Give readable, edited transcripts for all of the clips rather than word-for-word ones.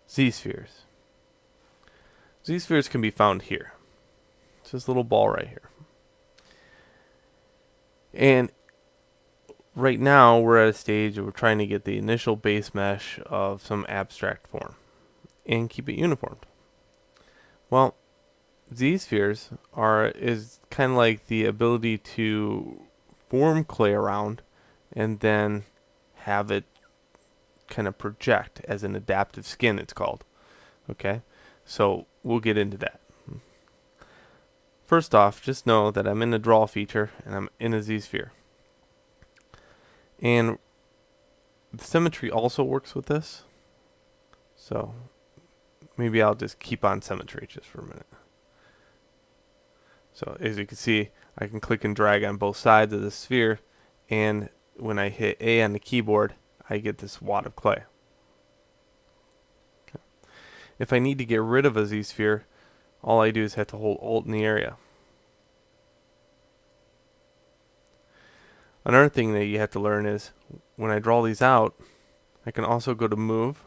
Z-spheres. Z-spheres can be found here. It's this little ball right here. And right now we're at a stage where we're trying to get the initial base mesh of some abstract form and keep it uniformed. Well, Z-spheres is kind of like the ability to form clay around and then have it kind of project as an adaptive skin, it's called. Okay, so we'll get into that. First off, just know that I'm in the draw feature and I'm in a Z-sphere. And the symmetry also works with this. So maybe I'll just keep on symmetry just for a minute. So as you can see, I can click and drag on both sides of the sphere, and when I hit A on the keyboard, I get this wad of clay. Okay. If I need to get rid of a Z-sphere, all I do is have to hold Alt in the area. Another thing that you have to learn is when I draw these out, I can also go to move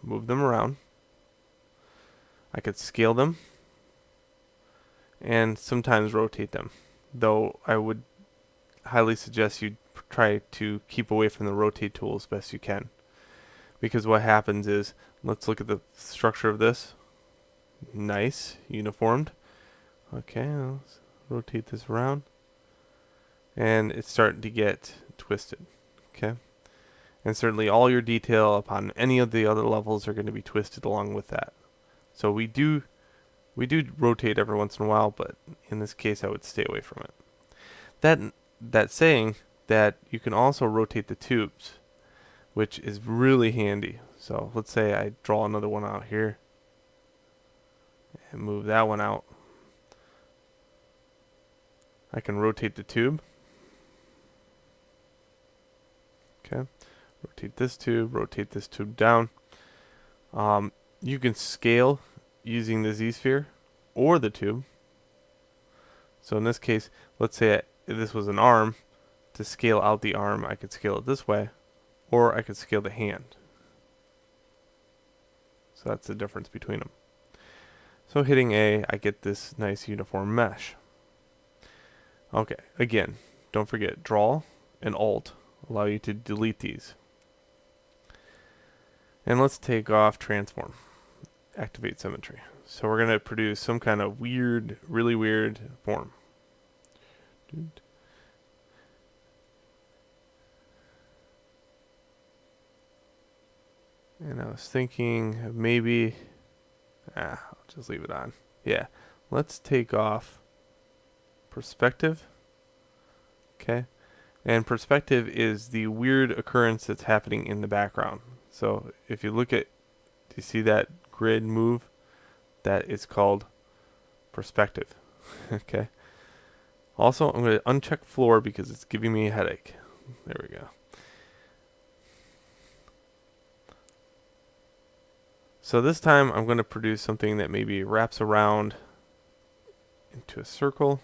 them around. I could scale them and sometimes rotate them, though I would highly suggest you try to keep away from the rotate tool as best you can, because what happens is, let's look at the structure of this. Nice, uniformed. Okay, let's rotate this around, and it's starting to get twisted. Okay, and certainly all your detail upon any of the other levels are going to be twisted along with that. So we do rotate every once in a while, but in this case I would stay away from it. That saying that you can also rotate the tubes, which is really handy. So let's say I draw another one out here and move that one out. I can rotate the tube. Okay, rotate this tube down. You can scale using the Z-sphere or the tube. So in this case, let's say this was an arm. To scale out the arm, I could scale it this way, or I could scale the hand. So that's the difference between them. So hitting A, I get this nice uniform mesh. Okay, again, don't forget, Draw and Alt allow you to delete these. And let's take off Transform. Activate Symmetry. So we're going to produce some kind of weird, really weird form. And I was thinking maybe, I'll just leave it on. Yeah, let's take off Perspective. Okay, and Perspective is the weird occurrence that's happening in the background. So if you look at, do you see that grid move? That is called Perspective. Okay. Also, I'm going to uncheck Floor because it's giving me a headache. There we go. So this time I'm going to produce something that maybe wraps around into a circle.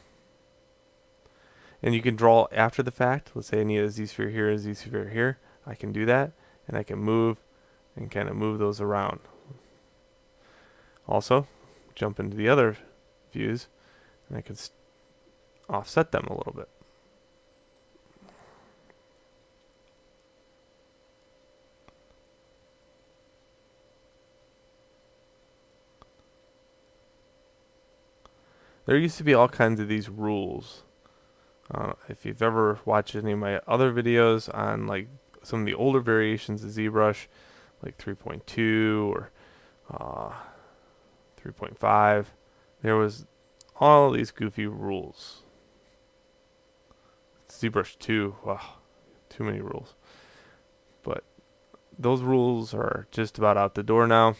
And you can draw after the fact. Let's say I need a Z-sphere here, a Z-sphere here. I can do that, and I can move and kind of move those around. Also, jump into the other views, and I can offset them a little bit. There used to be all kinds of these rules. If you've ever watched any of my other videos on like some of the older variations of ZBrush, like 3.2 or 3.5, there was all these goofy rules. ZBrush 2, wow, too many rules. But those rules are just about out the door now,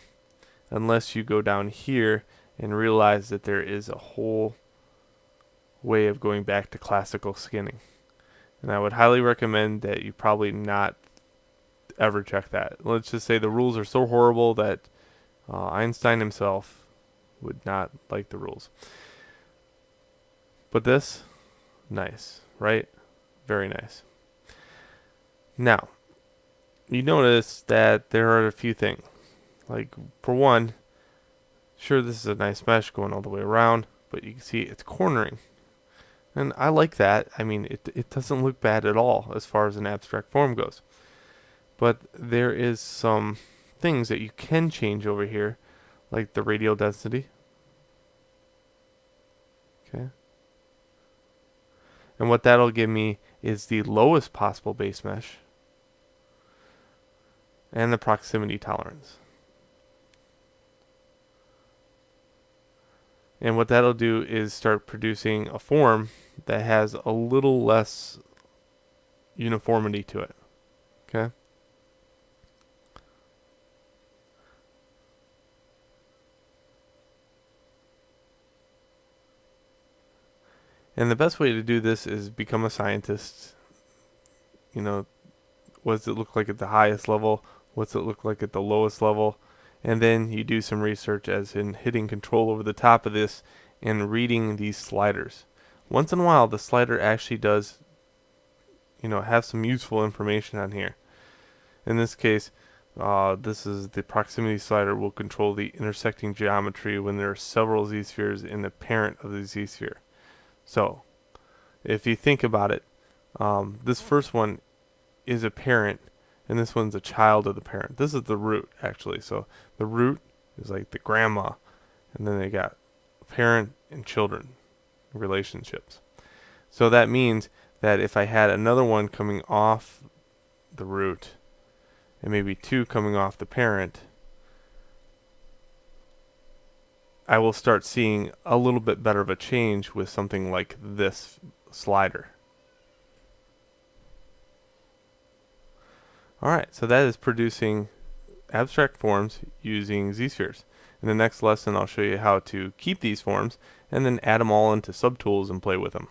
unless you go down here and realize that there is a whole way of going back to classical skinning. And I would highly recommend that you probably not ever check that. Let's just say the rules are so horrible that Einstein himself would not like the rules. But this, nice, right? Very nice. Now, you notice that there are a few things. Like, for one, sure, this is a nice mesh going all the way around, but you can see it's cornering. And I like that. I mean, it doesn't look bad at all as far as an abstract form goes. But there is some things that you can change over here, like the radial density. Okay. And what that'll give me is the lowest possible base mesh and the proximity tolerance. And what that'll do is start producing a form that has a little less uniformity to it. Okay? And the best way to do this is become a scientist. You know, what does it look like at the highest level? What's it look like at the lowest level? And then you do some research as in hitting control over the top of this and reading these sliders. Once in a while, the slider actually does, have some useful information on here. In this case, this is the proximity slider will control the intersecting geometry when there are several z-spheres in the parent of the z-sphere. So, if you think about it, this first one is a parent, and this one's a child of the parent. This is the root, actually. So, the root is like the grandma, and then they got parent and children relationships. So that means that if I had another one coming off the root, and maybe two coming off the parent, I will start seeing a little bit better of a change with something like this slider. Alright, so that is producing abstract forms using Z-spheres. In the next lesson, I'll show you how to keep these forms and then add them all into subtools and play with them.